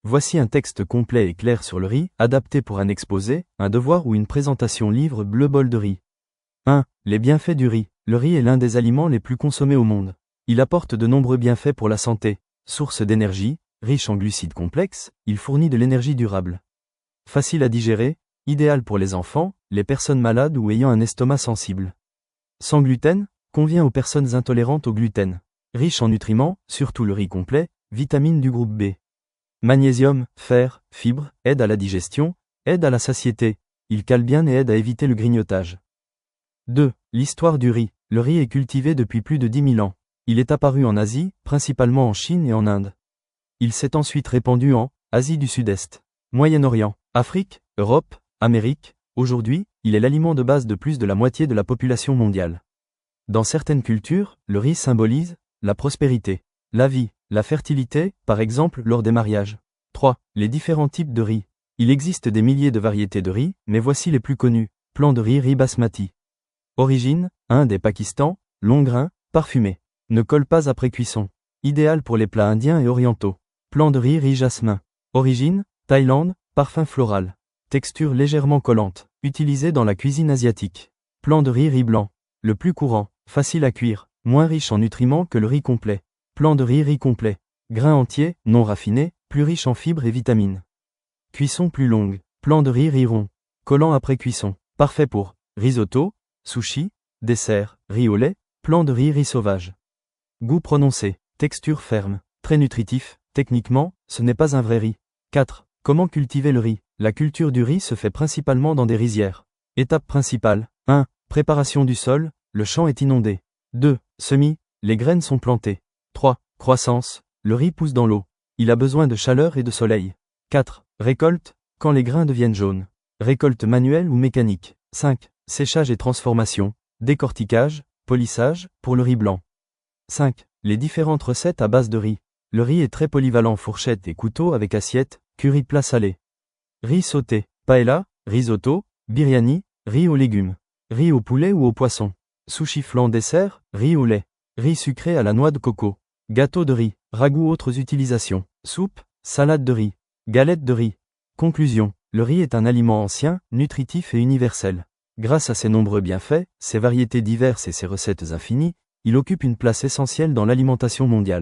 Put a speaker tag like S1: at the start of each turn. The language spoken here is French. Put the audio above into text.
S1: Voici un texte complet et clair sur le riz, adapté pour un exposé, un devoir ou une présentation livre bleu bol de riz. 1. Les bienfaits du riz. Le riz est l'un des aliments les plus consommés au monde. Il apporte de nombreux bienfaits pour la santé. Source d'énergie, riche en glucides complexes, il fournit de l'énergie durable. Facile à digérer, idéal pour les enfants, les personnes malades ou ayant un estomac sensible. Sans gluten, convient aux personnes intolérantes au gluten. Riche en nutriments, surtout le riz complet, vitamines du groupe B. Magnésium, fer, fibres, aide à la digestion, aide à la satiété. Il cale bien et aide à éviter le grignotage. 2. L'histoire du riz. Le riz est cultivé depuis plus de 10 000 ans. Il est apparu en Asie, principalement en Chine et en Inde. Il s'est ensuite répandu en Asie du Sud-Est, Moyen-Orient, Afrique, Europe, Amérique. Aujourd'hui, il est l'aliment de base de plus de la moitié de la population mondiale. Dans certaines cultures, le riz symbolise la prospérité, la vie, la fertilité, par exemple lors des mariages. 3. Les différents types de riz. Il existe des milliers de variétés de riz, mais voici les plus connus. Plan de riz basmati. Origine, Inde et Pakistan, long grain, parfumé. Ne colle pas après cuisson. Idéal pour les plats indiens et orientaux. Plan de riz jasmin. Origine, Thaïlande, parfum floral. Texture légèrement collante. Utilisé dans la cuisine asiatique. Plan de riz blanc. Le plus courant, facile à cuire, moins riche en nutriments que le riz complet. Plan de riz complet. Grain entier, non raffiné, plus riche en fibres et vitamines. Cuisson plus longue. Plan de riz rond. Collant après cuisson. Parfait pour risotto, sushi, dessert, riz au lait, plan de riz sauvage. Goût prononcé, texture ferme, très nutritif, techniquement, ce n'est pas un vrai riz. 4. Comment cultiver le riz? La culture du riz se fait principalement dans des rizières. Étape principale. 1. Préparation du sol, le champ est inondé. 2. Semis, les graines sont plantées. 3. Croissance, le riz pousse dans l'eau. Il a besoin de chaleur et de soleil. 4. Récolte, quand les grains deviennent jaunes. Récolte manuelle ou mécanique. 5. Séchage et transformation, décortiquage, polissage, pour le riz blanc. 5. Les différentes recettes à base de riz. Le riz est très polyvalent, fourchette et couteau avec assiette, curry plat salé. Riz sauté, paella, risotto, biryani, riz aux légumes. Riz au poulet ou au poisson. Sushi flan dessert, riz au lait. Riz sucré à la noix de coco. Gâteau de riz, ragoût autres utilisations. Soupe, salade de riz. Galette de riz. Conclusion. Le riz est un aliment ancien, nutritif et universel. Grâce à ses nombreux bienfaits, ses variétés diverses et ses recettes infinies, il occupe une place essentielle dans l'alimentation mondiale.